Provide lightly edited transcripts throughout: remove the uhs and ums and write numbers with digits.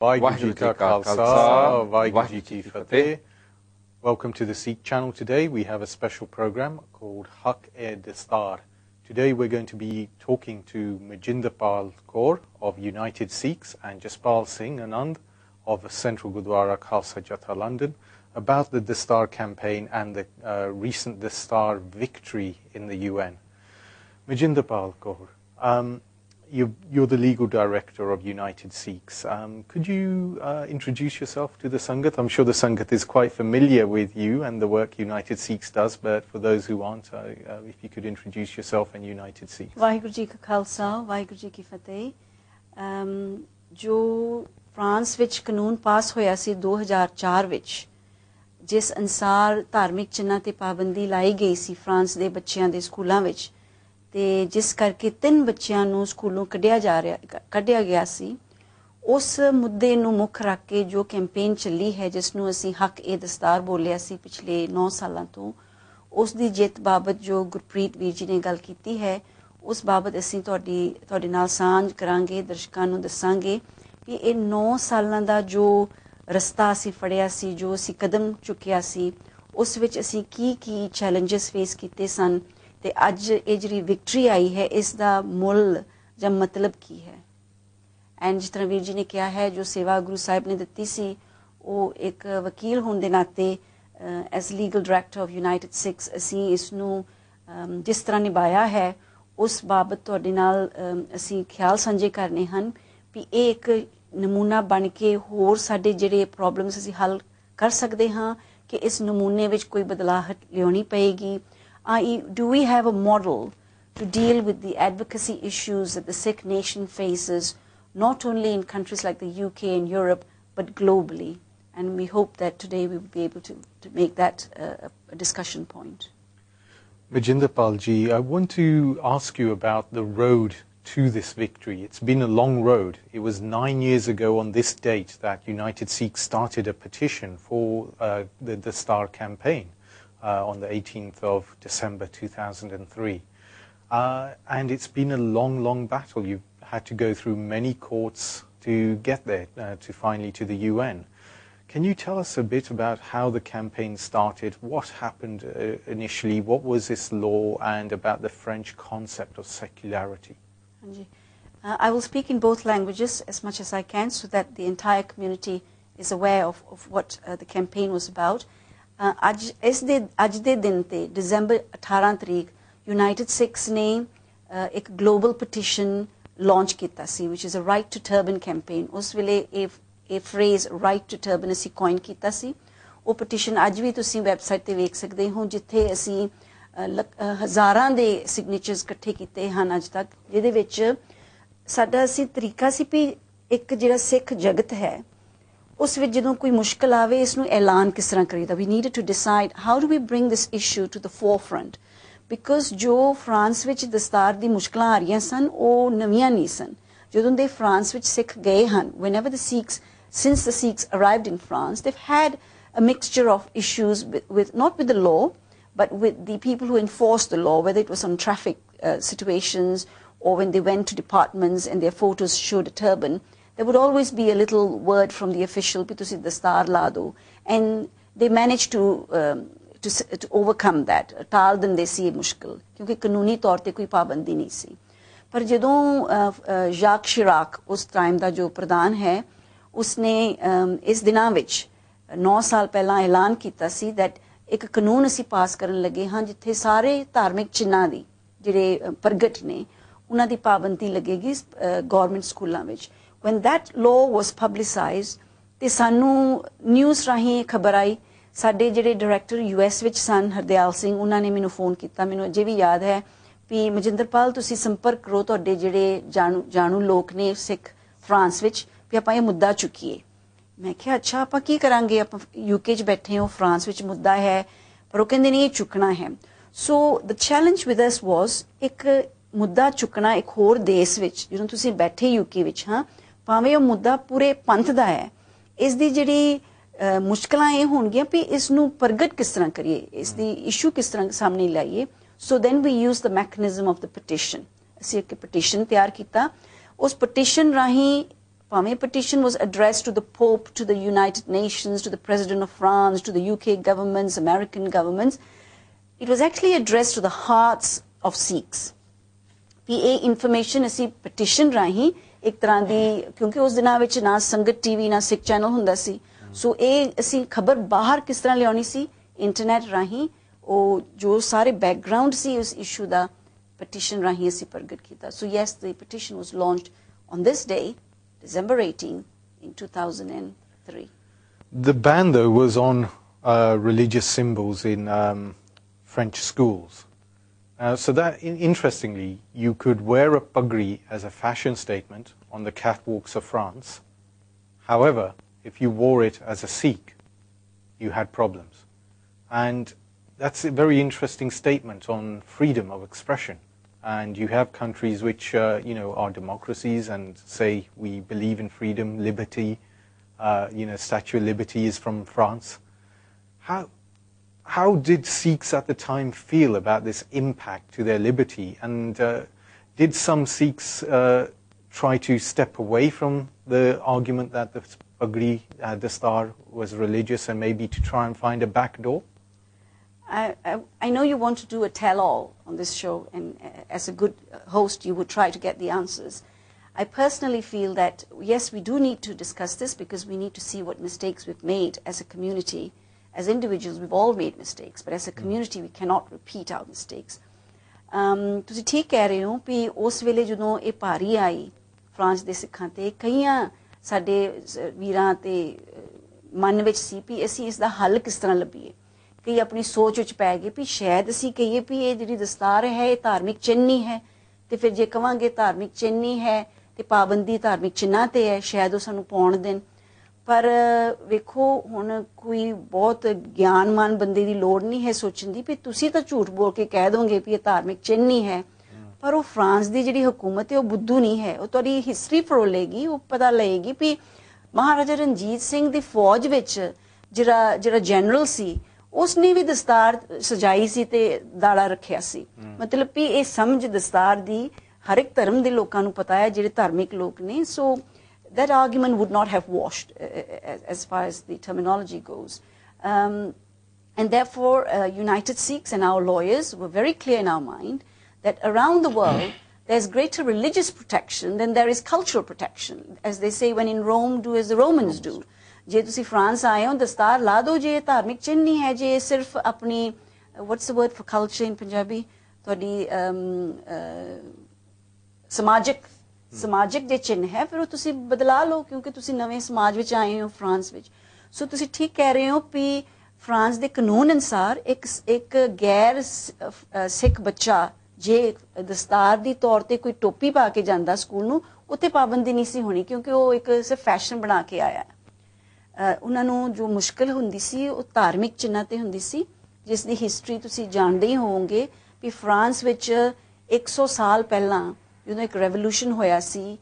Welcome to the Sikh channel. Today we have a special program called Dastaar. Today we're going to be talking to Majinderpal Kaur of United Sikhs and Jaspal Singh Anand of Central Gurdwara Khalsa Jatha London about the Dastaar campaign and the recent Dastaar victory in the UN. Majinderpal Kaur, you're the legal director of United Sikhs. Could you introduce yourself to the Sangat? I'm sure the Sangat is quite familiar with you and the work United Sikhs does, but for those who aren't, if you could introduce yourself and United Sikhs. Waheguru ji ਕਾ ਖਾਲਸਾ ਵਾਹਿਗੁਰੂ ਜੀ ਕੀ ਫਤਿਹ। ਜੋ France ਵਿੱਚ ਕਾਨੂੰਨ ਪਾਸ ਹੋਇਆ ਸੀ 2004 ਵਿੱਚ, ਜਿਸ ਅਨੁਸਾਰ ਧਾਰਮਿਕ ਚਿੰਨ੍ਹਾਂ ਤੇ ਪਾਬੰਦੀ ਲਾਈ ਗਈ ਸੀ ਫਰਾਂਸ ਦੇ ਬੱਚਿਆਂ ਦੇ ਸਕੂਲਾਂ ਵਿੱਚ, ਤੇ ਜਿਸ ਕਰਕੇ 3 ਬੱਚਿਆਂ ਨੂੰ ਸਕੂਲੋਂ ਕੱਢਿਆ ਗਿਆ ਸੀ, ਉਸ ਮੁੱਦੇ ਨੂੰ ਮੁੱਖ ਰੱਖ ਕੇ ਜੋ ਕੈਂਪੇਨ ਚੱਲੀ ਹੈ, ਜਿਸ ਨੂੰ ਅਸੀਂ ਹੱਕ-ਏ-ਦਸਤਾਰ ਬੋਲਿਆ ਸੀ ਪਿਛਲੇ 9 ਸਾਲਾਂ ਤੋਂ, ਉਸ ਦੀ ਜਿੱਤ ਬਾਬਤ ਜੋ ਗੁਰਪ੍ਰੀਤ ਵੀਰ ਜੀ ਨੇ ਗੱਲ ਕੀਤੀ ਹੈ, ਉਸ ਬਾਬਤ ਅਸੀਂ ਤੁਹਾਡੇ ਨਾਲ ਸਾਂਝ ਕਰਾਂਗੇ, ਦਰਸ਼ਕਾਂ ਨੂੰ ਦੱਸਾਂਗੇ ਕਿ ਇਹ 9 ਸਾਲਾਂ ਦਾ ਜੋ ਰਸਤਾ ਅਸੀਂ ਫੜਿਆ ਸੀ, ਜੋ ਅਸੀਂ ਕਦਮ ਚੁੱਕਿਆ ਸੀ, ਉਸ ਵਿੱਚ ਅਸੀਂ ਕੀ ਚੈਲੰਜਸ ਫੇਸ ਕੀਤੇ ਸਨ, ਤੇ ਅੱਜ ਇਹ ਜਿਹੜੀ ਵਿਕਟਰੀ ਆਈ ਹੈ, ਇਸ ਦਾ ਮੁੱਲ ਜਾਂ ਮਤਲਬ ਕੀ ਹੈ। ਐਂਡ ਜਿਸ ਤਰ੍ਹਾਂ ਵੀਰ ਜੀ ਨੇ ਕਿਹਾ ਹੈ, ਜੋ ਸੇਵਾ ਗੁਰੂ ਸਾਹਿਬ ਨੇ ਦਿੱਤੀ ਸੀ, ਉਹ ਇੱਕ ਵਕੀਲ ਹੋਣ ਦੇ ਨਾਤੇ as legal director of United Sikhs ਅਸੀਂ ਇਸ ਨੂੰ ਜਿਸ ਤਰ੍ਹਾਂ ਨਿਭਾਇਆ ਹੈ, ਉਸ ਬਾਬਤ ਤੁਹਾਡੇ ਨਾਲ ਅਸੀਂ ਖਿਆਲ ਸਾਂਝੇ ਕਰਨੇ ਹਨ ਵੀ ਇਹ ਇੱਕ ਨਮੂਨਾ ਬਣ ਕੇ ਹੋਰ ਸਾਡੇ ਜਿਹੜੇ ਪ੍ਰੋਬਲਮਸ ਅਸੀਂ ਹੱਲ ਕਰ ਸਕਦੇ ਹਾਂ ਕਿ ਇਸ ਨਮੂਨੇ ਵਿੱਚ ਕੋਈ ਬਦਲਾਹਟ ਲਿਆਉਣੀ ਪਏਗੀ। Do we have a model to deal with the advocacy issues that the Sikh nation faces, not only in countries like the UK and Europe, but globally? And we hope that today we will be able to make that a discussion point. Majinderpal ji, I want to ask you about the road to this victory. It's been a long road. It was 9 years ago on this date that United Sikhs started a petition for the Dastaar campaign. On the 18th of December 2003. And it's been a long battle. You've had to go through many courts to get there, to finally to the UN. Can you tell us a bit about how the campaign started, what happened initially, what was this law, and about the French concept of secularity? I will speak in both languages as much as I can so that the entire community is aware of what the campaign was about. ਅੱਜ ਦੇ ਦਿਨ ਤੇ December 18 ਤਰੀਕ United Sikhs ਨੇ ਇੱਕ global petition launch ਕੀਤਾ ਸੀ, which is a right to turban campaign. ਉਸ ਵੇਲੇ ਇਹ phrase right to turban ਅਸੀਂ coin ਕੀਤਾ ਸੀ। ਉਹ petition ਅੱਜ ਵੀ ਤੁਸੀਂ ਵੈਬਸਾਈਟ ਤੇ ਵੇਖ ਸਕਦੇ ਹੋ, ਜਿੱਥੇ ਅਸੀਂ ਹਜ਼ਾਰਾਂ ਦੇ signatures ਇਕੱਠੇ ਕੀਤੇ ਹਨ ਅੱਜ ਤੱਕ, ਜਿਹਦੇ ਵਿੱਚ ਸਾਡਾ ਅਸੀਂ ਤਰੀਕਾ ਸੀ ਵੀ ਇੱਕ ਜਿਹੜਾ ਸਿੱਖ ਜਗਤ ਹੈ, ਉਸ ਵਿੱਚ ਜਦੋਂ ਕੋਈ ਮੁਸ਼ਕਿਲ ਆਵੇ ਇਸ ਨੂੰ ਐਲਾਨ ਕਿਸ ਤਰ੍ਹਾਂ ਕਰੀਦਾ। We needed to decide how do we bring this issue to the forefront, because ਜੋ ਫਰਾਂਸ ਵਿੱਚ ਦਸਤਾਰ ਦੀ ਮੁਸ਼ਕਿਲਾਂ ਆ ਰਹੀਆਂ ਸਨ, ਉਹ ਨਵੀਆਂ ਨਹੀਂ ਸਨ। ਜਦੋਂ ਦੇ ਫਰਾਂਸ ਵਿੱਚ ਸਿੱਖ ਗਏ ਹਨ, whenever the Sikhs, since the Sikhs arrived in France, they've had a mixture of issues with not with the law, but with the people who enforce the law, whether it was on traffic situations or when they went to departments and their photos showed a turban. There would always be a little word from the official, "Pi tusi dastar la do," and they managed to overcome that. टाल दिंदे सी ये मुश्किल, क्योंकि कानूनी तौर ते कोई पाबंदी नहीं सी। पर जदों जाक शिराक उस टाइम दा जो प्रधान है, उसने इस दिनां विच 9 साल पहला ऐलान कीता सी that एक कानून असी पास करन लगे हाँ, जिथे सारे धार्मिक चिन्हां दी जिहड़े प्रगट ने उन्हां दी पाबंदी लगेगी गवर्नमेंट स्कूलां विच। When that law was publicized, ਤੇ ਸਾਨੂੰ ਨਿਊਜ਼ ਰਾਹੀਂ ਖਬਰ ਆਈ। ਸਾਡੇ ਜਿਹੜੇ ਡਾਇਰੈਕਟਰ US ਵਿੱਚ ਸਨ, ਹਰਦਿਆਲ ਸਿੰਘ, ਉਹਨਾਂ ਨੇ ਮੈਨੂੰ ਫੋਨ ਕੀਤਾ। ਮੈਨੂੰ ਅਜੇ ਵੀ ਯਾਦ ਹੈ ਵੀ ਮਜਿੰਦਰਪਾਲ ਤੁਸੀਂ ਸੰਪਰਕ ਕਰੋ ਤੁਹਾਡੇ ਜਿਹੜੇ ਜਾਣੂ ਲੋਕ ਨੇ ਸਿੱਖ ਫਰਾਂਸ ਵਿੱਚ, ਵੀ ਆਪਾਂ ਇਹ ਮੁੱਦਾ ਚੁੱਕੀਏ। ਮੈਂ ਕਿਹਾ ਅੱਛਾ ਆਪਾਂ ਕੀ ਕਰਾਂਗੇ, ਆਪਾਂ UK 'ਚ ਬੈਠੇ ਹਾਂ, ਫਰਾਂਸ ਵਿੱਚ ਮੁੱਦਾ ਹੈ, ਪਰ ਉਹ ਕਹਿੰਦੇ ਨਹੀਂ ਇਹ ਚੁੱਕਣਾ ਹੈ। ਸੋ ਦ ਚੈਲੰਜ ਵਿਦ ਅਸ ਵਾਸ ਇੱਕ ਮੁੱਦਾ ਚੁੱਕਣਾ ਇੱਕ ਹੋਰ ਦੇਸ਼ ਵਿੱਚ, ਜਦੋਂ ਤੁਸੀਂ ਬੈਠੇ UK ਵਿੱਚ, ਹਾਂ ਭਾਵੇਂ ਉਹ ਮੁੱਦਾ ਪੂਰੇ ਪੰਥ ਦਾ ਹੈ, ਇਸ ਦੀ ਜਿਹੜੀ ਮੁਸ਼ਕਲਾਂ ਇਹ ਹੋਣਗੀਆਂ ਵੀ ਇਸ ਨੂੰ ਪ੍ਰਗਟ ਕਿਸ ਤਰ੍ਹਾਂ ਕਰੀਏ, ਇਸ ਦੀ ਇਸ਼ੂ ਕਿਸ ਤਰ੍ਹਾਂ ਸਾਹਮਣੇ ਲਾਈਏ। So then we use the mechanism of the petition. ਅਸੀਂ ਇੱਕ ਪਟੀਸ਼ਨ ਤਿਆਰ ਕੀਤਾ। ਉਸ ਪਟੀਸ਼ਨ ਰਾਹੀਂ ਭਾਵੇਂ petition was addressed to the Pope, to the United Nations, to the President of France, to the UK governments, American governments, it was actually addressed to the hearts of Sikhs. ਵੀ ਇਹ information ਅਸੀਂ petition ਰਾਹੀਂ ਇੱਕ ਤਰ੍ਹਾਂ ਦੀ, ਕਿਉਂਕਿ ਉਸ ਦਿਨਾਂ ਵਿੱਚ ਨਾ ਸੰਗਤ ਟੀਵੀ ਨਾ ਸਿੱਖ ਚੈਨਲ ਹੁੰਦਾ ਸੀ, ਸੋ ਇਹ ਅਸੀਂ ਖਬਰ ਬਾਹਰ ਕਿਸ ਤਰ੍ਹਾਂ ਲਿਆਉਣੀ ਸੀ, ਇੰਟਰਨੈਟ ਰਾਹੀਂ ਉਹ ਜੋ ਸਾਰੇ ਬੈਕਗਰਾਉਂਡ ਸੀ ਉਸ ਇਸ਼ੂ ਦਾ ਪਟੀਸ਼ਨ ਰਾਹੀਂ ਅਸੀਂ ਪ੍ਰਗਟ ਕੀਤਾ. So yes, the petition was launched on this day, December 18 in 2003. The ban, though, was on religious symbols in French schools. So that, interestingly, you could wear a pagri as a fashion statement on the catwalks of France. However, if you wore it as a Sikh, you had problems. And that's a very interesting statement on freedom of expression. And you have countries which, are democracies and say we believe in freedom, liberty. Statue of Liberty is from France. How did Sikhs at the time feel about this impact to their liberty? And did some Sikhs try to step away from the argument that the pagri, Dastaar, was religious and maybe to try and find a back door? I know you want to do a tell-all on this show, and as a good host you would try to get the answers. I personally feel that, yes, we do need to discuss this because we need to see what mistakes we've made as a community. As individuals, we've all made mistakes, but as a community, we cannot repeat our mistakes. ਤੁਸੀਂ ਠੀਕ ਕਹਿ ਰਹੇ ਹੋ ਵੀ ਉਸ ਵੇਲੇ ਜਦੋਂ ਇਹ ਭਾਰੀ ਆਈ ਫਰਾਂਸ ਦੇ ਸਿੱਖਾਂ ਤੇ, ਕਈਆਂ ਸਾਡੇ ਵੀਰਾਂ ਤੇ ਮਨ ਵਿੱਚ ਸੀ ਵੀ ਅਸੀਂ ਇਸ ਦਾ ਹੱਲ ਕਿਸ ਤਰ੍ਹਾਂ ਲੱਭੀਏ. ਕਈ ਆਪਣੀ ਸੋਚ ਵਿੱਚ ਪੈ ਗਏ ਵੀ ਸ਼ਾਇਦ ਅਸੀਂ ਕਹੀਏ ਵੀ ਇਹ ਜਿਹੜੀ ਦਸਤਾਰ ਹੈ ਇਹ ਧਾਰਮਿਕ ਚਿੰਨ੍ਹ ਨਹੀਂ ਹੈ, ਤੇ ਫਿਰ ਜੇ ਕਵਾਂਗੇ ਧਾਰਮਿਕ ਚਿੰਨ੍ਹ ਨਹੀਂ ਹੈ ਤੇ ਪਾਬੰਦੀ ਧਾਰਮਿਕ ਚਿੰਨ੍ਹਾਂ ਤੇ ਹੈ, ਸ਼ਾਇਦ ਉਹ ਸਾਨੂੰ ਪਾਉਣ ਦੇਣ. ਪਰ ਵੇਖੋ ਹੁਣ ਕੋਈ ਬਹੁਤ ਗਿਆਨਮਾਨ ਬੰਦੇ ਦੀ ਲੋੜ ਨਹੀਂ ਹੈ ਸੋਚਣ ਦੀ ਵੀ ਤੁਸੀਂ ਤਾਂ ਝੂਠ ਬੋਲ ਕੇ ਕਹਿ ਦੋਗੇ ਵੀ ਇਹ ਧਾਰਮਿਕ ਚਿੰਨ੍ਹ ਨਹੀਂ ਹੈ. ਪਰ ਉਹ ਫਰਾਂਸ ਦੀ ਜਿਹੜੀ ਹਕੂਮਤ ਹੈ ਉਹ ਬੁੱਧੂ ਨਹੀਂ ਹੈ, ਉਹ ਤੁਹਾਡੀ ਹਿਸਟਰੀ ਫਰੋਲੇਗੀ, ਉਹ ਪਤਾ ਲਏਗੀ ਵੀ ਮਹਾਰਾਜਾ ਰਣਜੀਤ ਸਿੰਘ ਦੀ ਫੌਜ ਵਿੱਚ ਜਿਹੜਾ ਜਨਰਲ ਸੀ ਉਸਨੇ ਵੀ ਦਸਤਾਰ ਸਜਾਈ ਸੀ ਤੇ ਦਾੜਾ ਰੱਖਿਆ ਸੀ. ਮਤਲਬ ਵੀ ਇਹ ਸਮਝ ਦਸਤਾਰ ਦੀ ਹਰ ਇੱਕ ਧਰਮ ਦੇ ਲੋਕਾਂ ਨੂੰ ਪਤਾ ਹੈ ਜਿਹੜੇ ਧਾਰਮਿਕ ਲੋਕ ਨੇ. ਸੋ that argument would not have washed as far as the terminology goes. And therefore, United Sikhs and our lawyers were very clear in our mind that around the world, there's greater religious protection than there is cultural protection. As they say, when in Rome, do as the Romans do. ਜੇ ਤੁਸੀਂ France ਆਏ ਹੋ ਦਸਤਾਰ ਲਾ ਦਿਓ, ਜੇ ਧਾਰਮਿਕ ਚਿੰਨ੍ਹ ਨਹੀਂ ਹੈ, ਜੇ ਸਿਰਫ ਆਪਣੀ what's the word for culture in Punjabi, ਤੁਹਾਡੀ ਸਮਾਜਿਕ ਜੇ ਚਿੰਨ੍ਹ ਹੈ, ਫਿਰ ਉਹ ਤੁਸੀਂ ਬਦਲਾ ਲਓ ਕਿਉਂਕਿ ਤੁਸੀਂ ਨਵੇਂ ਸਮਾਜ ਵਿੱਚ ਆਏ ਹੋ ਫਰਾਂਸ ਵਿੱਚ. ਸੋ ਤੁਸੀਂ ਠੀਕ ਕਹਿ ਰਹੇ ਹੋ ਵੀ ਫਰਾਂਸ ਦੇ ਕਾਨੂੰਨ ਅਨੁਸਾਰ ਇੱਕ ਗੈਰ ਸਿੱਖ ਬੱਚਾ ਜੇ ਦਸਤਾਰ ਦੀ ਤੌਰ ਤੇ ਕੋਈ ਟੋਪੀ ਪਾ ਕੇ ਜਾਂਦਾ ਸਕੂਲ ਨੂੰ, ਉੱਥੇ ਪਾਬੰਦੀ ਨਹੀਂ ਸੀ ਹੋਣੀ ਕਿਉਂਕਿ ਉਹ ਇੱਕ ਸਿਰਫ ਫੈਸ਼ਨ ਬਣਾ ਕੇ ਆਇਆ. ਉਹਨਾਂ ਨੂੰ ਜੋ ਮੁਸ਼ਕਿਲ ਹੁੰਦੀ ਸੀ ਉਹ ਧਾਰਮਿਕ ਚਿੰਨ੍ਹਾਂ ਤੇ ਹੁੰਦੀ ਸੀ, ਜਿਸ ਦੀ ਹਿਸਟਰੀ ਤੁਸੀਂ ਜਾਣਦੇ ਹੀ ਹੋਵੋਗੇ ਵੀ ਫਰਾਂਸ ਵਿੱਚ 100 ਸਾਲ ਪਹਿਲਾਂ ਜਦੋਂ ਇੱਕ ਰੈਵੋਲੂਸ਼ਨ ਹੋਇਆ ਸੀ,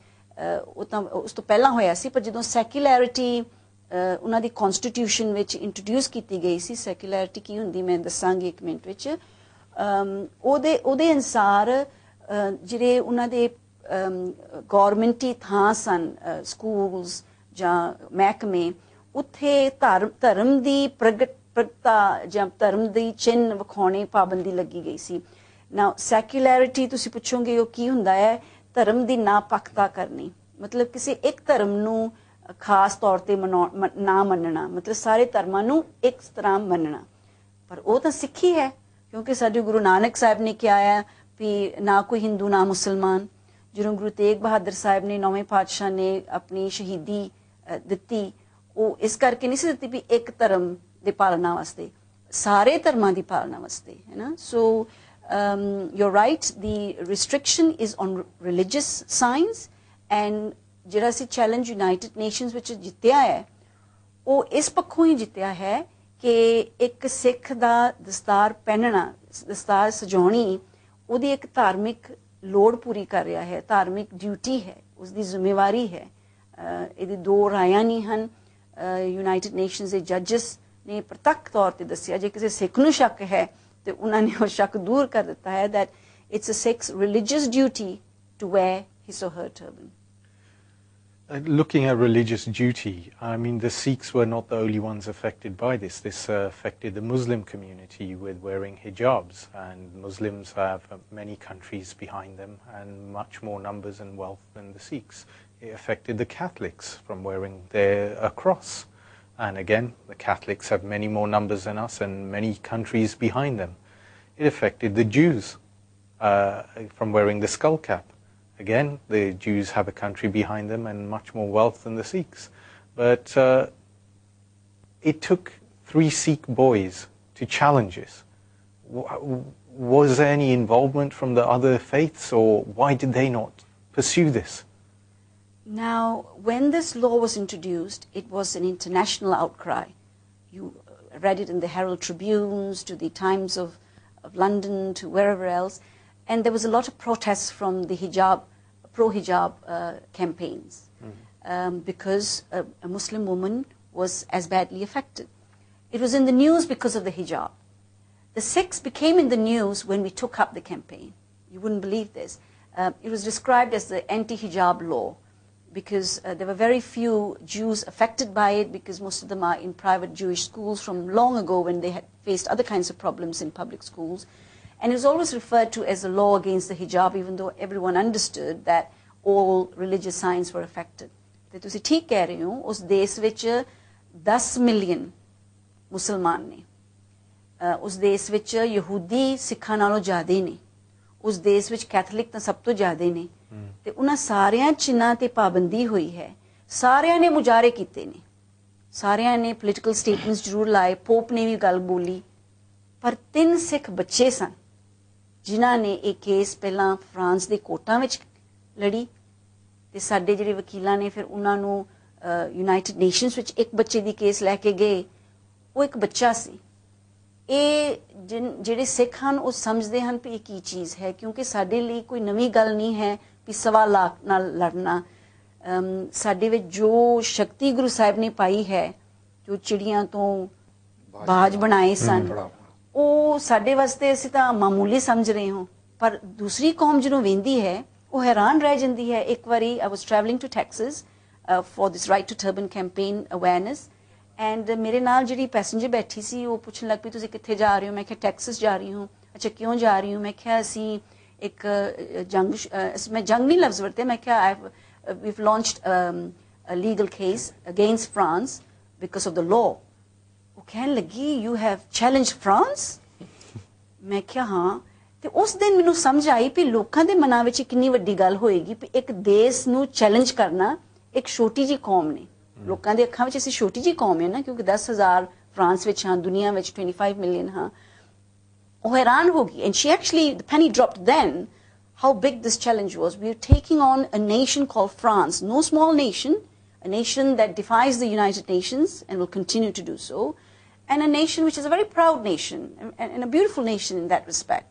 ਉਹ ਤਾਂ ਉਸ ਤੋਂ ਪਹਿਲਾਂ ਹੋਇਆ ਸੀ, ਪਰ ਜਦੋਂ ਸੈਕੂਲੈਰਿਟੀ ਉਹਨਾਂ ਦੀ ਕਨਸਟੀਟਿਊਸ਼ਨ ਵਿੱਚ ਇੰਟਰੋਡਿਊਸ ਕੀਤੀ ਗਈ ਸੀ. ਸੈਕੂਲੈਰਿਟੀ ਕੀ ਹੁੰਦੀ ਮੈਂ ਦੱਸਾਂਗੀ ਇੱਕ ਮਿੰਟ ਵਿੱਚ. ਉਹਦੇ ਅਨੁਸਾਰ ਜਿਹੜੇ ਉਹਨਾਂ ਦੇ ਗੌਰਮੈਂਟੀ ਥਾਂ ਸਨ, ਸਕੂਲਸ ਜਾਂ ਮਹਿਕਮੇ, ਉੱਥੇ ਧਰਮ ਦੀ ਪ੍ਰਗਟਤਾ ਜਾਂ ਧਰਮ ਦੀ ਚਿੰਨ੍ਹ ਵਿਖਾਉਣੇ ਪਾਬੰਦੀ ਲੱਗੀ ਗਈ ਸੀ. ਨਾ ਸੈਕੂਲੈਰਿਟੀ ਤੁਸੀਂ ਪੁੱਛੋਗੇ ਉਹ ਕੀ ਹੁੰਦਾ ਹੈ? ਧਰਮ ਦੀ ਨਾਪੱਖਤਾ ਕਰਨੀ, ਮਤਲਬ ਕਿਸੇ ਇੱਕ ਧਰਮ ਨੂੰ ਖਾਸ ਤੌਰ ਤੇ ਨਾ ਮੰਨਣਾ, ਮਤਲਬ ਸਾਰੇ ਧਰਮਾਂ ਨੂੰ ਇੱਕ ਤਰ੍ਹਾਂ ਮੰਨਣਾ. ਪਰ ਉਹ ਤਾਂ ਸਿੱਖੀ ਹੈ ਕਿਉਂਕਿ ਸਾਡੇ ਗੁਰੂ ਨਾਨਕ ਸਾਹਿਬ ਨੇ ਕਿਹਾ ਹੈ ਵੀ ਨਾ ਕੋਈ ਹਿੰਦੂ ਨਾ ਮੁਸਲਮਾਨ. ਜਦੋਂ ਗੁਰੂ ਤੇਗ ਬਹਾਦਰ ਸਾਹਿਬ ਨੇ 9ਵੇਂ ਪਾਤਸ਼ਾਹ ਨੇ ਆਪਣੀ ਸ਼ਹੀਦੀ ਦਿੱਤੀ, ਉਹ ਇਸ ਕਰਕੇ ਨਹੀਂ ਸੀ ਦਿੱਤੀ ਵੀ ਇੱਕ ਧਰਮ ਦੇ ਪਾਲਣਾ ਵਾਸਤੇ, ਸਾਰੇ ਧਰਮਾਂ ਦੀ ਪਾਲਣਾ ਵਾਸਤੇ, ਹੈ ਨਾ. ਸੋ you're right, the restriction is on religious signs, and ਜਿਹੜਾ ਅਸੀਂ ਚੈਲੰਜ ਯੂਨਾਈਟਿਡ ਨੇਸ਼ਨਸ ਵਿੱਚ ਜਿੱਤਿਆ ਹੈ ਉਹ ਇਸ ਪੱਖੋਂ ਹੀ ਜਿੱਤਿਆ ਹੈ ਕਿ ਇੱਕ ਸਿੱਖ ਦਾ ਦਸਤਾਰ ਪਹਿਨਣਾ, ਦਸਤਾਰ ਸਜਾਉਣੀ ਉਹਦੀ ਇੱਕ ਧਾਰਮਿਕ ਲੋੜ ਪੂਰੀ ਕਰ ਰਿਹਾ ਹੈ, ਧਾਰਮਿਕ ਡਿਊਟੀ ਹੈ, ਉਸਦੀ ਜ਼ਿੰਮੇਵਾਰੀ ਹੈ. ਇਹਦੀ ਦੋ ਰਾਇਆਂ ਨਹੀਂ ਹਨ. ਯੂਨਾਈਟਿਡ ਨੇਸ਼ਨਸ ਦੇ ਜੱਜਸ ਨੇ ਪ੍ਰਤੱਖ ਤੌਰ ਤੇ ਦੱਸਿਆ ਜੇ ਕਿਸੇ ਸਿੱਖ ਨੂੰ ਸ਼ੱਕ ਹੈ ਤੇ ਉਹਨਾਂ ਨੇ ਉਹ ਸ਼ੱਕ ਦੂਰ ਕਰ ਦਿੱਤਾ ਹੈ that it's a Sikh's religious duty to wear his or her turban. Looking at religious duty, I mean, the Sikhs were not the only ones affected by this. This affected the Muslim community with wearing hijabs, and Muslims have many countries behind them and much more numbers and wealth than the Sikhs. It affected the Catholics from wearing a cross. And again, the Catholics have many more numbers than us and many countries behind them. It affected the Jews from wearing the skull cap. Again, the Jews have a country behind them and much more wealth than the Sikhs. But it took 3 Sikh boys to challenge this. Was there any involvement from the other faiths, or why did they not pursue this? Now, when this law was introduced, it was an international outcry. You read it in the Herald Tribunes, to the Times of London, to wherever else. And there was a lot of protests from the pro-hijab campaigns because a Muslim woman was as badly affected. It was in the news because of the hijab. The Sikhs became in the news when we took up the campaign. You wouldn't believe this. It was described as the anti-hijab law because there were very few Jews affected by it, because most of them are in private Jewish schools from long ago when they had faced other kinds of problems in public schools. And it was always referred to as a law against the hijab, even though everyone understood that all religious signs were affected. ਤੇ ਤੁਸੀਂ ਠੀਕ ਕਹਿ ਰਹੇ ਹੋ, ਉਸ ਦੇਸ਼ ਵਿੱਚ 10 million ਮੁਸਲਮਾਨ ਨੇ, ਉਸ ਦੇਸ਼ ਵਿੱਚ ਯਹੂਦੀ ਸਿੱਖਾਂ ਨਾਲੋਂ ਜ਼ਿਆਦਾ ਨੇ, ਉਸ ਦੇਸ਼ ਵਿੱਚ ਕੈਥੋਲਿਕ ਤਾਂ ਸਭ ਤੋਂ ਜ਼ਿਆਦਾ ਨੇ, ਤੇ ਉਹਨਾਂ ਸਾਰਿਆਂ ਚਿੰਨ੍ਹਾਂ ਤੇ ਪਾਬੰਦੀ ਹੋਈ ਹੈ। ਸਾਰਿਆਂ ਨੇ ਮੁਜ਼ਾਹਰੇ ਕੀਤੇ ਨੇ, ਸਾਰਿਆਂ ਨੇ ਪੋਲੀਟੀਕਲ ਸਟੇਟਮੈਂਟਸ ਜ਼ਰੂਰ ਲਾਏ, ਪੋਪ ਨੇ ਵੀ ਗੱਲ ਬੋਲੀ, ਪਰ 3 ਸਿੱਖ ਬੱਚੇ ਸਨ ਜਿਨ੍ਹਾਂ ਨੇ ਇਹ ਕੇਸ ਪਹਿਲਾਂ ਫਰਾਂਸ ਦੇ ਕੋਰਟਾਂ ਵਿੱਚ ਲੜੀ, ਤੇ ਸਾਡੇ ਜਿਹੜੇ ਵਕੀਲਾਂ ਨੇ ਫਿਰ ਉਹਨਾਂ ਨੂੰ ਯੂਨਾਈਟਿਡ ਨੇਸ਼ਨਸ ਵਿੱਚ ਇੱਕ ਬੱਚੇ ਦੀ ਕੇਸ ਲੈ ਕੇ ਗਏ। ਉਹ ਇੱਕ ਬੱਚਾ ਸੀ। ਇਹ ਜਿਹੜੇ ਸਿੱਖ ਹਨ ਉਹ ਸਮਝਦੇ ਹਨ ਵੀ ਇਹ ਕੀ ਚੀਜ਼ ਹੈ, ਕਿਉਂਕਿ ਸਾਡੇ ਲਈ ਕੋਈ ਨਵੀਂ ਗੱਲ ਨਹੀਂ ਹੈ ਵੀ ਸਵਾ ਲਾਖ ਨਾਲ ਲੜਨਾ। ਸਾਡੇ ਵਿੱਚ ਜੋ ਸ਼ਕਤੀ ਗੁਰੂ ਸਾਹਿਬ ਨੇ ਪਾਈ ਹੈ, ਜੋ ਚਿੜੀਆਂ ਤੋਂ ਬਾਜ ਬਣਾਏ ਸਨ, ਉਹ ਸਾਡੇ ਵਾਸਤੇ ਅਸੀਂ ਤਾਂ ਮਾਮੂਲੀ ਸਮਝ ਰਹੇ ਹਾਂ, ਪਰ ਦੂਸਰੀ ਕੌਮ ਜਿਹਨੂੰ ਵੇਂਦੀ ਹੈ ਉਹ ਹੈਰਾਨ ਰਹਿ ਜਾਂਦੀ ਹੈ। ਇੱਕ ਵਾਰੀ I was travelling to Texas for this right to turban campaign awareness, and ਮੇਰੇ ਨਾਲ ਜਿਹੜੀ ਪੈਸੇਂਜਰ ਬੈਠੀ ਸੀ ਉਹ ਪੁੱਛਣ ਲੱਗ ਪਈ ਤੁਸੀਂ ਕਿੱਥੇ ਜਾ ਰਹੇ ਹੋ? ਮੈਂ ਕਿਹਾ ਟੈਕਸਸ ਜਾ ਰਹੀ ਹੂੰ। ਅੱਛਾ ਕਿਉਂ ਜਾ ਰਹੀ ਹੂੰ? ਮੈਂ ਕਿਹਾ ਅਸੀਂ ਇੱਕ ਮੈਂ ਜੰਗ ਨਹੀਂ ਲਫ਼ਜ਼ ਵਰਤੇ, ਮੈਂ ਕਿਹਾ we've launched a legal case against France because of the law. ਉਹ ਕਹਿਣ ਲੱਗੀ you have challenged France? ਮੈਂ ਕਿਹਾ ਹਾਂ। ਤੇ ਉਸ ਦਿਨ ਮੈਨੂੰ ਸਮਝ ਆਈ ਵੀ ਲੋਕਾਂ ਦੇ ਮਨਾਂ ਵਿੱਚ ਕਿੰਨੀ ਵੱਡੀ ਗੱਲ ਹੋਏਗੀ ਵੀ ਇੱਕ ਦੇਸ਼ ਨੂੰ ਚੈਲੰਜ ਕਰਨਾ ਇੱਕ ਛੋਟੀ ਜਿਹੀ ਕੌਮ ਨੇ। ਲੋਕਾਂ ਦੇ ਅੱਖਾਂ ਵਿੱਚ ਅਸੀਂ ਛੋਟੀ ਜਿਹੀ ਕੌਮ ਹੈ ਨਾ, ਕਿਉਂਕਿ 10,000 ਫਰਾਂਸ ਵਿੱਚ ਹਾਂ, ਦੁਨੀਆ ਵਿੱਚ 25 ਮਿਲੀਅਨ ਹਾਂ। ਉਹ ਹੈਰਾਨ ਹੋ ਗਈ, and she actually, the penny dropped then, how big this challenge was. We are taking on a nation called France, no small nation, a nation that defies the United Nations and will continue to do so, and a nation which is a very proud nation and a beautiful nation in that respect,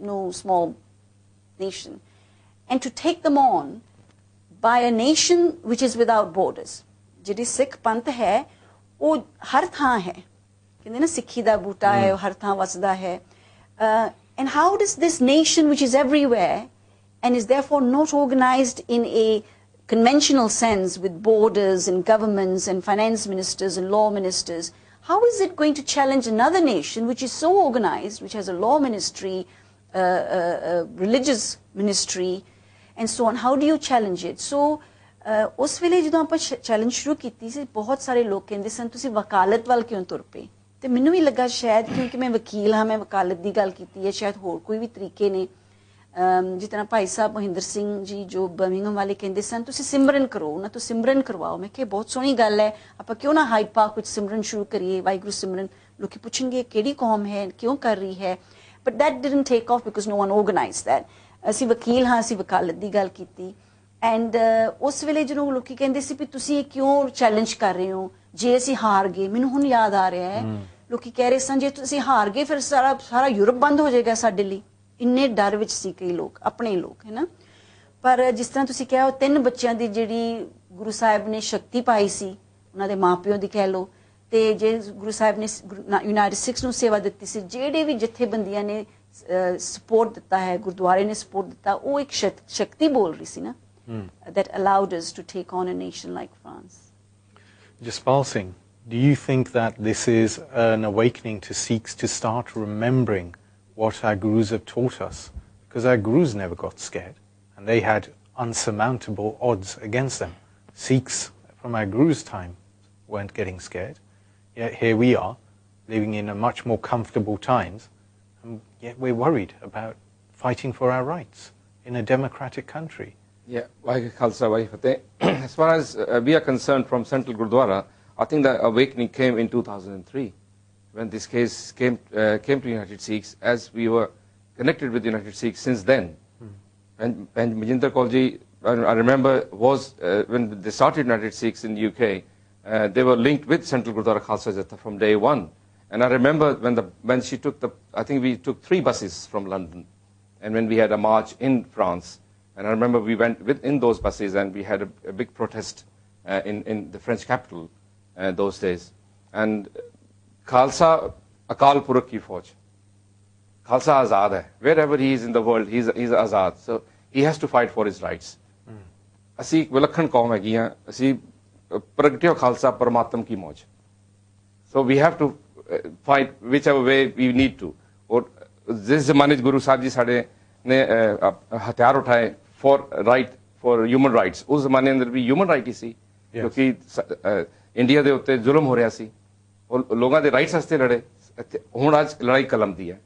no small nation. And to take them on by a nation which is without borders. ਜਿਹੜੀ ਸਿੱਖ ਪੰਥ ਹੈ ਉਹ ਹਰ ਥਾਂ ਹੈ, ਕਹਿੰਦੇ ਨਾ ਸਿੱਖੀ ਦਾ ਬੂਟਾ ਹੈ, ਉਹ ਹਰ ਥਾਂ ਵਸਦਾ ਹੈ। And how does this nation which is everywhere and is therefore not organized in a conventional sense with borders and governments and finance ministers and law ministers, how is it going to challenge another nation which is so organized, which has a law ministry, a religious ministry, and so on? How do you challenge it? So ਉਸ ਵੇਲੇ ਜਦੋਂ ਆਪਾਂ challenge ਸ਼ੁਰੂ ਕੀਤੀ ਸੀ, ਬਹੁਤ ਸਾਰੇ ਲੋਕ ਕਹਿੰਦੇ ਸਨ ਤੁਸੀਂ ਵਕਾਲਤ ਵੱਲ ਕਿਉਂ ਤੁਰ ਪਏ? ਤੇ ਮੈਨੂੰ ਵੀ ਲੱਗਾ ਸ਼ਾਇਦ ਕਿਉਂਕਿ ਮੈਂ ਵਕੀਲ ਹਾਂ, ਮੈਂ ਵਕਾਲਤ ਦੀ ਗੱਲ ਕੀਤੀ ਹੈ, ਸ਼ਾਇਦ ਹੋਰ ਕੋਈ ਵੀ ਤਰੀਕੇ ਨੇ। ਜਿਸ ਤਰ੍ਹਾਂ ਭਾਈ ਸਾਹਿਬ ਮਹਿੰਦਰ ਸਿੰਘ ਜੀ ਜੋ ਬਰਮਿੰਘਮ ਵਾਲੇ ਕਹਿੰਦੇ ਸਨ ਤੁਸੀਂ ਸਿਮਰਨ ਕਰੋ, ਉਹਨਾਂ ਤੋਂ ਸਿਮਰਨ ਕਰਵਾਓ। ਮੈਂ ਕਿਹਾ ਬਹੁਤ ਸੋਹਣੀ ਗੱਲ ਹੈ, ਆਪਾਂ ਕਿਉਂ ਨਾ ਹਾਈਡ ਪਾਰਕ ਵਿੱਚ ਸਿਮਰਨ ਸ਼ੁਰੂ ਕਰੀਏ, ਵਾਹਿਗੁਰੂ ਸਿਮਰਨ। ਲੋਕੀ ਪੁੱਛਣਗੇ ਕਿਹੜੀ ਕੌਮ ਹੈ, ਕਿਉਂ ਕਰ ਰਹੀ ਹੈ? But that didn't take off because no one organised that. ਅਸੀਂ ਵਕੀਲ ਹਾਂ, ਅਸੀਂ ਵਕਾਲਤ ਦੀ ਗੱਲ ਕੀਤੀ। ਐਂਡ ਉਸ ਵੇਲੇ ਜਦੋਂ ਲੋਕੀ ਕਹਿੰਦੇ ਸੀ ਵੀ ਤੁਸੀਂ ਇਹ ਕਿਉਂ ਚੈਲੰਜ ਕਰ ਰਹੇ ਹੋ ਜੇ ਅਸੀਂ ਹਾਰ ਗਏ? ਮੈਨੂੰ ਹੁਣ ਯਾਦ ਆ ਰਿਹਾ ਹੈ, ਲੋਕੀ ਕਹਿ ਰਹੇ ਸਨ ਜੇ ਤੁਸੀਂ ਹਾਰ ਗਏ ਫਿਰ ਸਾਰਾ ਯੂਰਪ ਬੰਦ ਹੋ ਜਾਏਗਾ ਸਾਡੇ ਲਈ। ਇੰਨੇ ਡਰ ਵਿੱਚ ਸੀ ਕਈ ਲੋਕ, ਆਪਣੇ ਲੋਕ, ਹੈ ਨਾ। ਪਰ ਜਿਸ ਤਰ੍ਹਾਂ ਤੁਸੀਂ ਕਿਹਾ, ਉਹ 3 ਬੱਚਿਆਂ ਦੀ ਜਿਹੜੀ ਗੁਰੂ ਸਾਹਿਬ ਨੇ ਸ਼ਕਤੀ ਪਾਈ ਸੀ, ਉਹਨਾਂ ਦੇ ਮਾਂ ਪਿਓ ਦੀ ਕਹਿ ਲਓ, ਤੇ ਜੇ ਗੁਰੂ ਸਾਹਿਬ ਨੇ ਯੂਨਾਈਟਿਡ ਸਿੱਖਸ ਨੂੰ ਸੇਵਾ ਦਿੱਤੀ ਸੀ, ਜਿਹੜੇ ਵੀ ਜਥੇਬੰਦੀਆਂ ਨੇ ਸਪੋਰਟ ਦਿੱਤਾ ਹੈ, ਗੁਰਦੁਆਰੇ ਨੇ ਸਪੋਰਟ ਦਿੱਤਾ, ਉਹ ਇੱਕ ਸ਼ਕਤੀ ਬੋਲ ਰਹੀ ਸੀ ਨਾ। that allowed us to take on a nation like France. Jaspal Singh, do you think that this is an awakening to Sikhs to start remembering what our gurus have taught us? Because our gurus never got scared, and they had unsurmountable odds against them. Sikhs from our gurus' time weren't getting scared, yet here we are, living in a much more comfortable times, and yet we're worried about fighting for our rights in a democratic country. Yeah, as far as we are concerned from Central Gurdwara, I think the awakening came in 2003 when this case came to United Sikhs, as we were connected with United Sikhs since then. And Majinder Kaulji, I remember, was when they started United Sikhs in the UK, they were linked with Central Gurdwara Khalsa Jatha from day one. And I remember when she took I think we took 3 buses from London, and when we had a march in France. And I remember we went in those buses and we had a big protest in the French capital those days. And Khalsa Akal Purakh ki Fauj. Khalsa Azad hai. Wherever he is in the world, he's Azad. So he has to fight for his rights. Asi ek vilakhan qaum hegi hain. Asi pragtyo Khalsa Paramatam ki Mauj. So we have to fight whichever way we need to. Or जिस जमाने गुरु साहब जी साढ़े ने हथियार उठाए for human rights, उस जमाने अंदर भी human right ही सी, क्योंकि इंडिया दे उत्ते जुल्म हो रहा सी और लोगों दे rights वास्ते लड़े, हुण आज लड़ाई कलम दी है.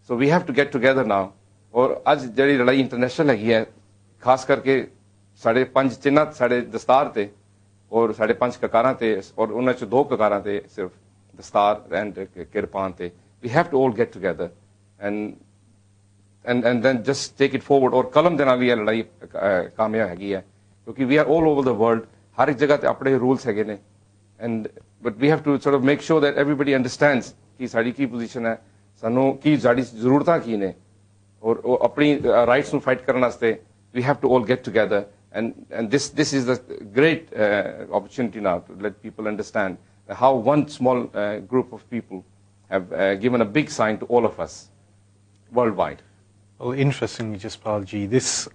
So we have to get together now. और आज जड़ी लड़ाई इंटरनेशनल हैगी है, खास करके साढ़े 5 चिन्ह साढ़े दस्तार थे और साढ़े 5 ककारां थे और उन्हें चो 2 ककारां थे सिर्फ दस्तार and किरपान थे. We have to all get together and then just take it forward. और कलम देना भी लड़ाई कामयाब हैगी है, क्योंकि we are all over the world. हर एक जगह ते अपने rules हैगे ने. And but we have to sort of make sure that everybody understands कि साड़ी की position है, सानू की साड़ी ज़रूरतां की ने और अपनी rights नु fight करने वास्ते we have to all get together. And this is the great opportunity now to let people understand how one small group of people have given a big sign to all of us worldwide. Well, interestingly, Jaspal ji, this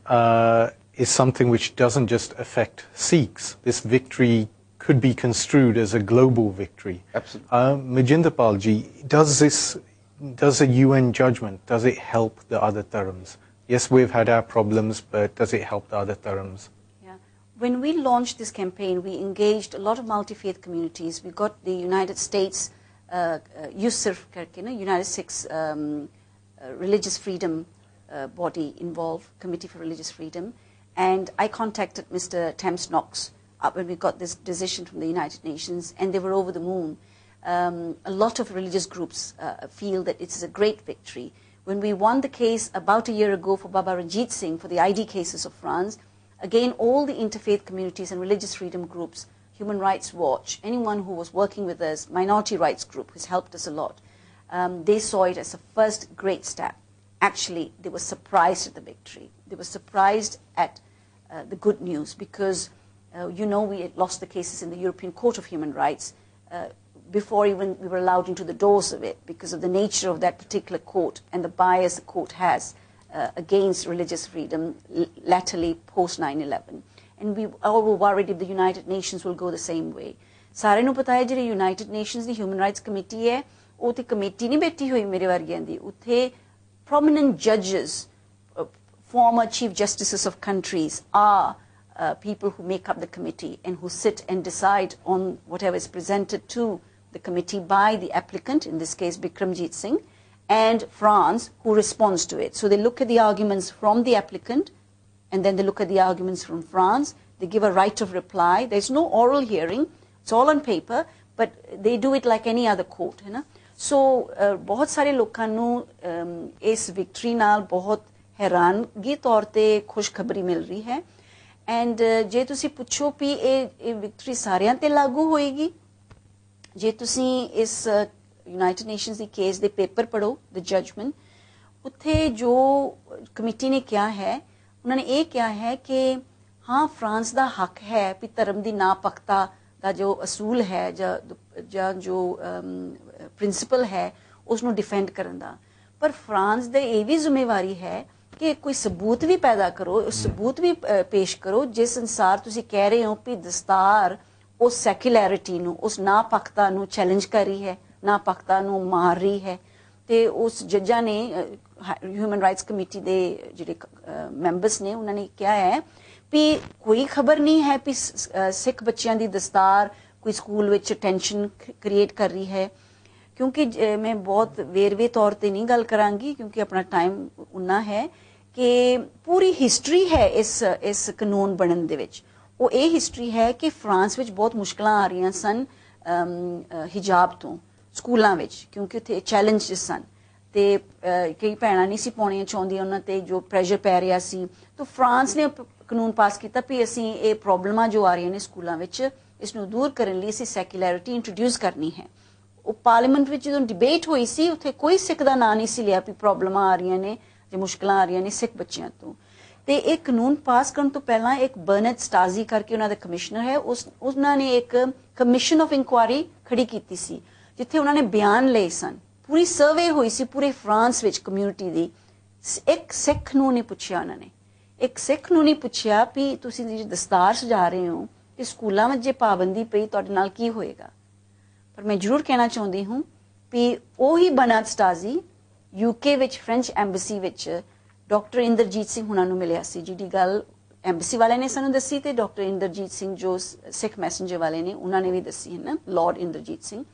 is something which doesn't just affect Sikhs. This victory could be construed as a global victory. Absolutely. Majindapal ji, does a UN judgment, does it help the other dharms? Yes, we've had our problems, but does it help the other dharms? Yeah. When we launched this campaign, we engaged a lot of multi-faith communities. We got the United States USIRF, United Sikhs Religious Freedom body involved, Committee for Religious Freedom, and I contacted Mr. Thames Knox when we got this decision from the United Nations, and they were over the moon. A lot of religious groups feel that it is a great victory. When we won the case about a year ago for Baba Ranjit Singh for the ID cases of France, again all the interfaith communities and religious freedom groups, Human Rights Watch, anyone who was working with us, minority rights group has helped us a lot. They saw it as a first great step. Actually, they were surprised at the victory. They were surprised at the good news because, we had lost the cases in the European Court of Human Rights before even we were allowed into the doors of it because of the nature of that particular court and the bias the court has against religious freedom latterly post 9/11. And we all were worried if the United Nations will go the same way. सारे नू पता है जिहड़ी United Nations दी Human Rights Committee है, ਉਹ ਤੇ committee नहीं बैठी हुई मेरे वर्गियां दी. उत्थे prominent judges, former chief justices of countries are people who make up the committee and who sit and decide on whatever is presented to the committee by the applicant, in this case Bikramjit Singh, and France, who responds to it. So they look at the arguments from the applicant, and then they look at the arguments from France. They give a right of reply. There's no oral hearing. It's all on paper, but they do it like any other court. है ना? So बहुत सारे लोगों ਨੂੰ इस victory नाल बहुत हैरानगी तौर ते खुशखबरी मिल रही है. एंड जे तुसी पुछो भी ये विक्ट्री सारियां ते लागू होएगी, जे तुसी इस United Nations the case they paper पढ़ो, द जजमेंट, उत्थे जो कमेटी ने क्या है, उन्होंने ये क्या है कि हाँ फ्रांस दा हक है भी धर्म दी नापखता दा जो असूल है ਜਾਂ जो प्रिंसिपल है उसनों डिफेंड करन दा, पर फ्रांस दे ये भी जिम्मेवारी है ਕਿ ਕੋਈ ਸਬੂਤ ਵੀ ਪੈਦਾ ਕਰੋ, ਸਬੂਤ ਵੀ ਪੇਸ਼ ਕਰੋ ਜਿਸ ਅਨੁਸਾਰ ਤੁਸੀਂ ਕਹਿ ਰਹੇ ਹੋ ਕਿ ਦਸਤਾਰ ਉਸ ਸੈਕੂਲੈਰਿਟੀ ਨੂੰ, ਉਸ ਨਾਪੱਖਤਾ ਨੂੰ ਚੈਲੰਜ ਕਰ ਰਹੀ ਹੈ, ਨਾਪੱਖਤਾ ਨੂੰ ਮਾਰ ਰਹੀ ਹੈ। ਤੇ ਉਸ ਜੱਜਾਂ ਨੇ ਹਿਊਮਨ ਰਾਈਟਸ ਕਮੇਟੀ ਦੇ ਜਿਹੜੇ ਮੈਂਬਰਸ ਨੇ ਉਹਨਾਂ ਨੇ ਕਿਹਾ ਹੈ ਵੀ ਕੋਈ ਖਬਰ ਨਹੀਂ ਹੈ ਵੀ ਸਿੱਖ ਬੱਚਿਆਂ ਦੀ ਦਸਤਾਰ ਕੋਈ ਸਕੂਲ ਵਿੱਚ ਟੈਂਸ਼ਨ ਕ੍ਰੀਏਟ ਕਰ ਰਹੀ ਹੈ। ਕਿਉਂਕਿ ਮੈਂ ਬਹੁਤ ਵੇਰਵੇ ਤੌਰ ਤੇ ਨਹੀਂ ਗੱਲ ਕਰਾਂਗੀ ਕਿਉਂਕਿ ਆਪਣਾ ਟਾਈਮ ਉਨਾ ਹੈ ਕਿ ਪੂਰੀ ਹਿਸਟਰੀ ਹੈ ਇਸ ਕਾਨੂੰਨ ਬਣਨ ਦੇ ਵਿੱਚ। ਉਹ ਇਹ ਹਿਸਟਰੀ ਹੈ ਕਿ ਫਰਾਂਸ ਵਿੱਚ ਬਹੁਤ ਮੁਸ਼ਕਲਾਂ ਆ ਰਹੀਆਂ ਸਨ ਹਿਜਾਬ ਤੋਂ ਸਕੂਲਾਂ ਵਿੱਚ, ਕਿਉਂਕਿ ਉੱਥੇ ਚੈਲੰਜਸ ਸਨ ਤੇ ਕਈ ਭੈਣਾਂ ਨਹੀਂ ਸੀ ਪਾਉਣੀਆਂ ਚਾਹੁੰਦੀਆਂ, ਉਹਨਾਂ ਤੇ ਜੋ ਪ੍ਰੈਸ਼ਰ ਪੈ ਰਿਹਾ ਸੀ। ਤਾਂ ਫਰਾਂਸ ਨੇ ਕਾਨੂੰਨ ਪਾਸ ਕੀਤਾ ਵੀ ਅਸੀਂ ਇਹ ਪ੍ਰੋਬਲਮਾਂ ਜੋ ਆ ਰਹੀਆਂ ਨੇ ਸਕੂਲਾਂ ਵਿੱਚ ਇਸ ਨੂੰ ਦੂਰ ਕਰਨ ਲਈ ਅਸੀਂ ਸੈਕੂਲੈਰਿਟੀ ਇੰਟਰੋਡਿਊਸ ਕਰਨੀ ਹੈ। ਉਹ ਪਾਰਲੀਮੈਂਟ ਵਿੱਚ ਜਦੋਂ ਡਿਬੇਟ ਹੋਈ ਸੀ ਉੱਥੇ ਕੋਈ ਸਿੱਖ ਦਾ ਨਾਂ ਨਹੀਂ ਸੀ ਲਿਆ ਵੀ ਪ੍ਰੋਬਲਮਾਂ ਆ ਰਹੀਆਂ ਨੇ ਜਾਂ ਮੁਸ਼ਕਲਾਂ ਆ ਰਹੀਆਂ ਨੇ ਸਿੱਖ ਬੱਚਿਆਂ ਤੋਂ। ਤੇ ਇਹ ਕਾਨੂੰਨ ਪਾਸ ਕਰਨ ਤੋਂ ਪਹਿਲਾਂ ਇੱਕ ਬਰਨਟ ਸਟਾਜ਼ੀ ਕਰਕੇ ਉਹਨਾਂ ਦਾ ਕਮਿਸ਼ਨਰ ਹੈ, ਉਹਨਾਂ ਨੇ ਇੱਕ ਕਮਿਸ਼ਨ ਆਫ ਇਨਕੁਆਇਰੀ ਖੜੀ ਕੀਤੀ ਸੀ ਜਿੱਥੇ ਉਹਨਾਂ ਨੇ ਬਿਆਨ ਲਏ ਸਨ। ਪੂਰੀ ਸਰਵੇ ਹੋਈ ਸੀ ਪੂਰੇ ਫਰਾਂਸ ਵਿੱਚ ਕਮਿਊਨਿਟੀ ਦੀ। ਇੱਕ ਸਿੱਖ ਨੂੰ ਨਹੀਂ ਪੁੱਛਿਆ ਉਹਨਾਂ ਨੇ, ਇੱਕ ਸਿੱਖ ਨੂੰ ਨਹੀਂ ਪੁੱਛਿਆ ਵੀ ਤੁਸੀਂ ਜਿਹੜੀ ਦਸਤਾਰ ਸਜਾ ਰਹੇ ਹੋ ਕਿ ਸਕੂਲਾਂ ਵਿੱਚ ਜੇ ਪਾਬੰਦੀ ਪਈ ਤੁਹਾਡੇ ਨਾਲ ਕੀ ਹੋਏਗਾ। ਪਰ ਮੈਂ ਜ਼ਰੂਰ ਕਹਿਣਾ ਚਾਹੁੰਦੀ ਹਾਂ ਵੀ ਉਹੀ ਬਰਨਟ ਸਟਾਜ਼ੀ ਯੂਕੇ ਵਿੱਚ ਫ੍ਰੈਂਚ ਐਮਬੈਸੀ ਵਿੱਚ ਡਾਕਟਰ ਇੰਦਰਜੀਤ ਸਿੰਘ ਹੁਣਾਂ ਨੂੰ ਮਿਲਿਆ ਸੀ, ਜਿਹਦੀ ਗੱਲ ਐਮਬੈਸੀ ਵਾਲਿਆਂ ਨੇ ਸਾਨੂੰ ਦੱਸੀ ਤੇ ਡਾਕਟਰ ਇੰਦਰਜੀਤ ਸਿੰਘ ਜੋ ਸਿੱਖ ਮੈਸੇਂਜਰ ਵਾਲੇ ਨੇ ਉਹਨਾਂ ਨੇ ਵੀ ਦੱਸੀ ਹੈ ਨਾ, ਲਾਰਡ ਇੰਦਰਜੀਤ ਸਿੰਘ।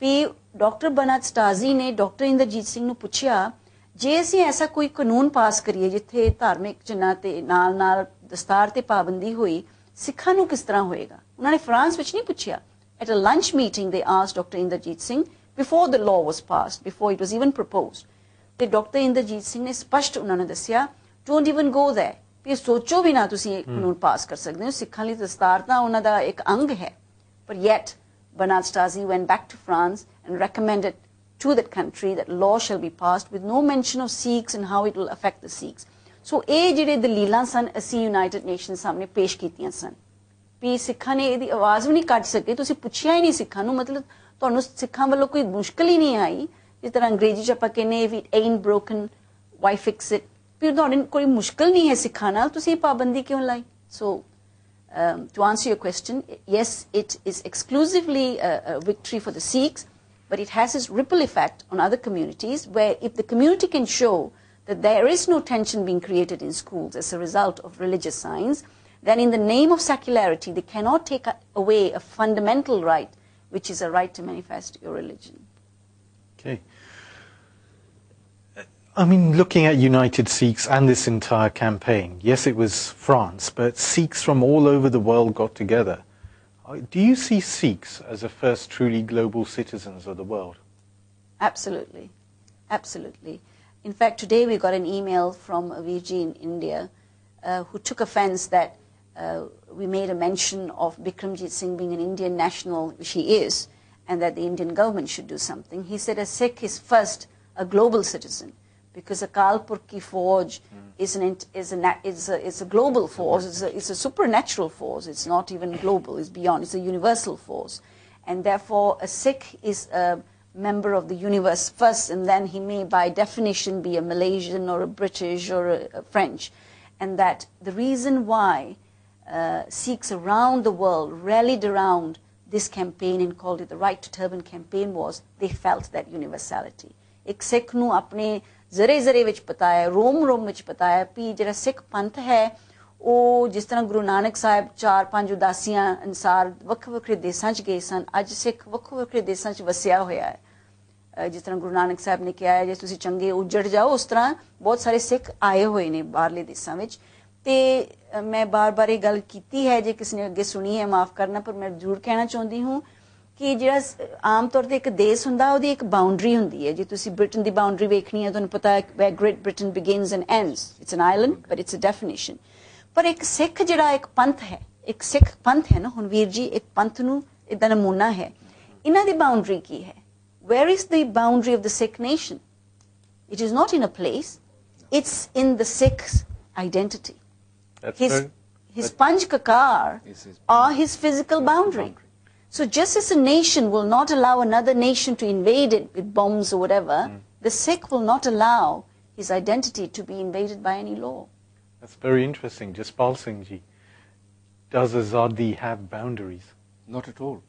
ਵੀ ਡਾਕਟਰ ਬਰਨਟ ਸਟਾਜ਼ੀ ਨੇ ਡਾਕਟਰ ਇੰਦਰਜੀਤ ਸਿੰਘ ਨੂੰ ਪੁੱਛਿਆ ਜੇ ਅਸੀਂ ਐਸਾ ਕੋਈ ਕਾਨੂੰਨ ਪਾਸ ਕਰੀਏ ਜਿੱਥੇ ਧਾਰਮਿਕ ਚਿੰਨ੍ਹਾਂ ਤੇ ਨਾਲ ਨਾਲ ਦਸਤਾਰ ਤੇ ਪਾਬੰਦੀ ਹੋਈ, ਸਿੱਖਾਂ ਨੂੰ ਕਿਸ ਤਰ੍ਹਾਂ ਹੋਏਗਾ। ਉਹਨਾਂ ਨੇ ਫਰਾਂਸ ਵਿੱਚ ਨਹੀਂ ਪੁੱਛਿਆ। At a lunch meeting, they asked Dr. Inderjeet Singh before the law was passed, before it was even proposed. ਤੇ ਡਾਕਟਰ ਇੰਦਰਜੀਤ ਸਿੰਘ ਨੇ ਸਪਸ਼ਟ ਉਹਨਾਂ ਨੇ ਦੱਸਿਆ, don't even go there, ਵੀ ਸੋਚੋ ਵੀ ਨਾ ਤੁਸੀਂ ਇਹ ਕਾਨੂੰਨ ਪਾਸ ਕਰ ਸਕਦੇ ਹੋ। ਸਿੱਖਾਂ ਲਈ ਦਸਤਾਰ ਤਾਂ ਉਹਨਾਂ ਦਾ ਇੱਕ ਅੰਗ ਹੈ। ਪਰ yet Bernard Stasi went back to France and recommended to that country that law shall be passed with no mention of Sikhs and how it will affect the Sikhs. So ਇਹ ਜਿਹੜੇ ਦਲੀਲਾਂ ਸਨ ਅਸੀਂ ਯੂਨਾਈਟਿਡ ਨੇਸ਼ਨ ਸਾਹਮਣੇ ਪੇਸ਼ ਕੀਤੀਆਂ ਸਨ ਵੀ ਸਿੱਖਾਂ ਨੇ ਇਹਦੀ ਆਵਾਜ਼ ਵੀ ਨਹੀਂ ਕੱਢ ਸਕੇ। ਤੁਸੀਂ ਪੁੱਛਿਆ ਹੀ ਨਹੀਂ ਸਿੱਖਾਂ ਨੂੰ, ਮਤਲਬ ਤੁਹਾਨੂੰ ਸਿੱਖਾਂ ਵੱਲੋਂ ਕੋਈ ਮੁਸ਼ਕਲ ਹੀ ਨਹੀਂ ਆਈ। ਜਿਸ ਤਰ੍ਹਾਂ ਅੰਗਰੇਜ਼ੀ ਚ ਆਪਾਂ ਕਹਿੰਦੇ if it ain't broken why fix it, ਵੀ ਤੁਹਾਨੂੰ ਕੋਈ ਮੁਸ਼ਕਲ ਨਹੀਂ ਹੈ ਸਿੱਖਾਂ ਨਾਲ, ਤੁਸੀਂ ਪਾਬੰਦੀ ਕਿਉਂ ਲਾਈ। ਸੋ to answer your question, yes, it is exclusively a victory for the Sikhs, but it has its ripple effect on other communities where if the community can show that there is no tension being created in schools as a result of religious signs, then in the name of secularity, they cannot take away a fundamental right, which is a right to manifest your religion. Okay. I mean, looking at United Sikhs and this entire campaign, yes, it was France, but Sikhs from all over the world got together. Do you see Sikhs as the first truly global citizens of the world? Absolutely. Absolutely. In fact, today we got an email from a VG in India who took offense that we made a mention of Bikramjit Singh being an Indian national, which he is, and that the Indian government should do something. He said a Sikh is first a global citizen because Akal Purkh ki Fauj is a global force, it's a supernatural force, it's not even global, it's beyond, it's a universal force. And therefore a Sikh is a member of the universe first, and then he may by definition be a Malaysian or a British or a French. And that the reason why Sikhs around the world rallied around this campaign and called it the Right to Turban campaign was they felt that universality. ਇੱਕ ਸਿੱਖ ਨੂੰ ਆਪਣੇ ਜ਼ਰੇ ਜ਼ਰੇ ਵਿੱਚ ਪਤਾ ਹੈ, ਰੋਮ ਰੋਮ ਵਿੱਚ ਪਤਾ ਹੈ ਵੀ ਜਿਹੜਾ ਸਿੱਖ ਪੰਥ ਹੈ ਉਹ ਜਿਸ ਤਰ੍ਹਾਂ ਗੁਰੂ ਨਾਨਕ ਸਾਹਿਬ 4-5 ਉਦਾਸੀਆਂ ਅਨੁਸਾਰ ਵੱਖ ਵੱਖਰੇ ਦੇਸ਼ਾਂ 'ਚ ਗਏ ਸਨ, ਅੱਜ ਸਿੱਖ ਵੱਖੋ ਵੱਖਰੇ ਦੇਸ਼ਾਂ 'ਚ ਵਸਿਆ ਹੋਇਆ ਹੈ। ਜਿਸ ਤਰ੍ਹਾਂ ਗੁਰੂ ਨਾਨਕ ਸਾਹਿਬ ਨੇ ਕਿਹਾ ਹੈ ਜੇ ਤੁਸੀਂ ਚੰਗੇ ਉੱਜੜ ਜਾਓ, ਉਸ ਤਰ੍ਹਾਂ ਬਹੁਤ ਸਾਰੇ ਸਿੱਖ ਆਏ ਹੋਏ ਨੇ ਬਾਹਰਲੇ ਦੇਸ਼ਾਂ ਵਿੱਚ। ਤੇ ਮੈਂ ਬਾਰ-ਬਾਰ ਇਹ ਗੱਲ ਕੀਤੀ ਹੈ, ਜੇ ਕਿਸੇ ਨੇ ਅੱਗੇ ਸੁਣੀ ਹੈ ਮਾਫ ਕਰਨਾ, ਪਰ ਮੈਂ ਜ਼ਰੂਰ ਕਹਿਣਾ ਚਾਹੁੰਦੀ ਹਾਂ ਕਿ ਜਿਹੜਾ ਆਮ ਤੌਰ ਤੇ ਇੱਕ ਦੇਸ਼ ਹੁੰਦਾ ਉਹਦੀ ਇੱਕ ਬਾਉਂਡਰੀ ਹੁੰਦੀ ਹੈ। ਜੇ ਤੁਸੀਂ ਬ੍ਰਿਟਨ ਦੀ ਬਾਉਂਡਰੀ ਵੇਖਣੀ ਹੈ ਤੁਹਾਨੂੰ ਪਤਾ ਹੈ where Great Britain begins and ends. It's an island, but it's a definition. ਪਰ ਇੱਕ ਸਿੱਖ ਜਿਹੜਾ ਇੱਕ ਪੰਥ ਹੈ, ਇੱਕ ਸਿੱਖ ਪੰਥ ਹੈ ਨਾ, ਹੁਣ ਵੀਰ ਜੀ ਇੱਕ ਪੰਥ ਨੂੰ ਇਦਾਂ ਨਮੂਨਾ ਹੈ। ਇਹਨਾਂ ਦੀ ਬਾਉਂਡਰੀ ਕੀ ਹੈ? Where is the boundary of the Sikh nation? It is not in a place. It's in the Sikh's identity. His Panj Kakar are his physical boundary. So just as a nation will not allow another nation to invade it with bombs or whatever, the Sikh will not allow his identity to be invaded by any law. That's very interesting. Jaspal Singh ji, does Azadi have boundaries? Not at all.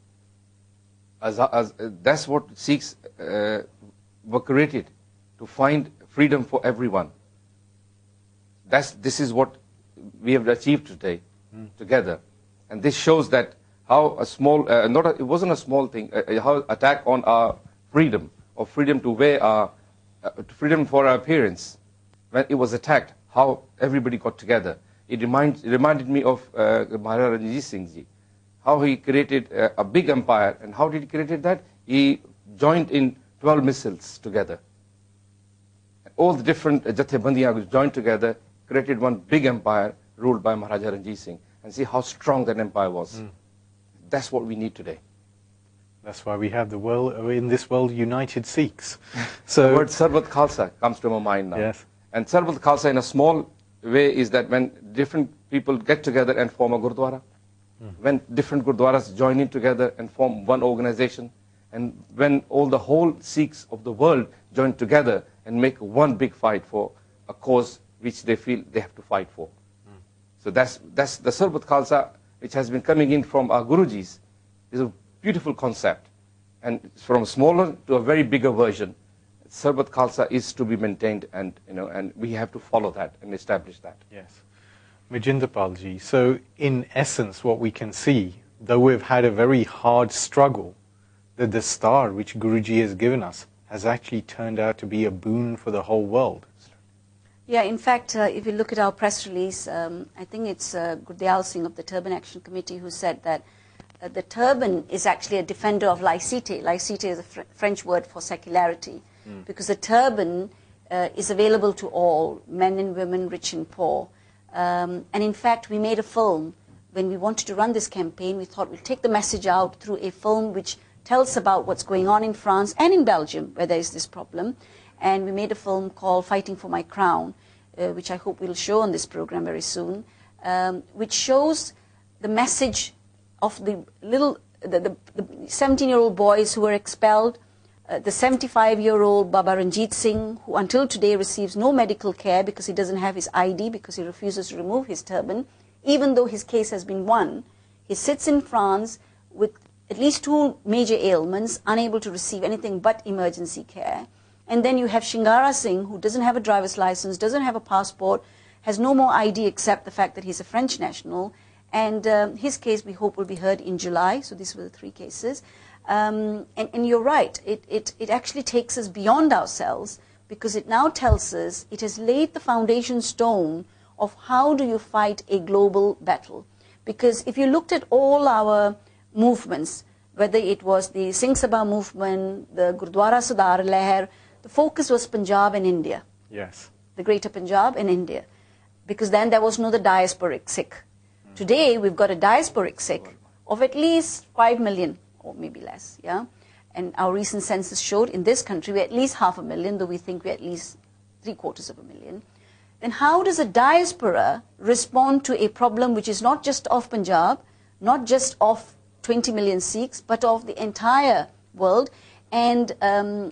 That's what Sikhs were created, to find freedom for everyone. This is what we have achieved today together. And this shows that how a small, it wasn't a small thing, how attack on our freedom, or freedom to wear our, freedom for our appearance, when it was attacked, how everybody got together. It reminded me of Maharaja Ranjit Singh ji, how he created a big empire. And how did he create that? He joined in 12 missiles together. All the different Jathebandiyan joined together, created one big empire ruled by Maharaja Ranjit Singh. And see how strong that empire was. That's what we need today. That's why we have the world, in this world, united Sikhs. So the word Sarbat Khalsa comes to my mind now. Yes. And Sarbat Khalsa in a small way is that when different people get together and form a Gurdwara, when different Gurdwaras join in together and form one organization, and when the whole Sikhs of the world join together and make one big fight for a cause which they feel they have to fight for. So that's the Sarbat Khalsa, which has been coming in from our Gurujis. Is a beautiful concept. And from a smaller to a very bigger version, Sarbat Khalsa is to be maintained, and we have to follow that and establish that. Yes. Majindapal ji, so in essence what we can see, though we've had a very hard struggle, the Dastaar which Guruji has given us has actually turned out to be a boon for the whole world. Yeah, in fact, if you look at our press release, I think it's Gurdial Singh of the Turban Action Committee who said that the turban is actually a defender of laïcité. Laïcité is a French word for secularity, because the turban is available to all, men and women, rich and poor. And in fact, we made a film. When we wanted to run this campaign, we thought we'll take the message out through a film which tells about what's going on in France and in Belgium, where there is this problem. And we made a film called Fighting for My Crown, which I hope we'll show on this program very soon, which shows the message of the 17-year-old boys who were expelled, the 75-year-old Baba Ranjit Singh, who until today receives no medical care because he doesn't have his ID, because he refuses to remove his turban, even though his case has been won. He sits in France with at least 2 major ailments, unable to receive anything but emergency care. And then you have Shingara Singh, who doesn't have a driver's license, doesn't have a passport, has no more ID except the fact that he's a French national. And his case, we hope, will be heard in July. So these were the 3 cases. And you're right. It actually takes us beyond ourselves, because it now tells us, it has laid the foundation stone of how do you fight a global battle. Because if you looked at all our movements, whether it was the Singh Sabha movement, the Gurdwara Sudhar Leher, the focus was Punjab and India. Yes. The greater Punjab and India. Because then there was no the diasporic Sikh. Today, we've got a diasporic Sikh of at least 5 million, or maybe less, yeah? And our recent census showed in this country we're at least 500,000, though we think we're at least 750,000. Then how does a diaspora respond to a problem which is not just of Punjab, not just of 20 million Sikhs, but of the entire world? And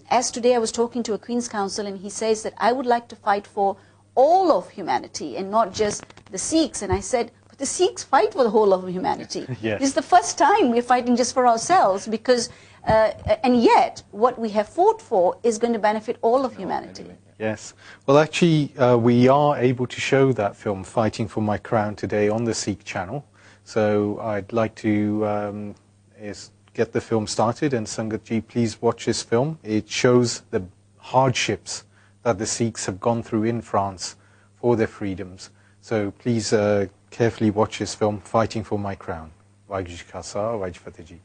as today I was talking to a Queen's Counsel, and he says that I would like to fight for all of humanity and not just the Sikhs. And I said, but the Sikhs fight for the whole of humanity. Yes. This is the first time we're fighting just for ourselves, because, and yet what we have fought for is going to benefit all of humanity. Yes. Well, actually, we are able to show that film, Fighting for My Crown, today on the Sikh channel. So I'd like to get the film started, and Sangat ji, please watch this film. It shows the hardships that the Sikhs have gone through in France for their freedoms. So please carefully watch this film, Fighting for My Crown. Waheguru Ji Kha Khalsa, Waheguru Ji Fateh ji.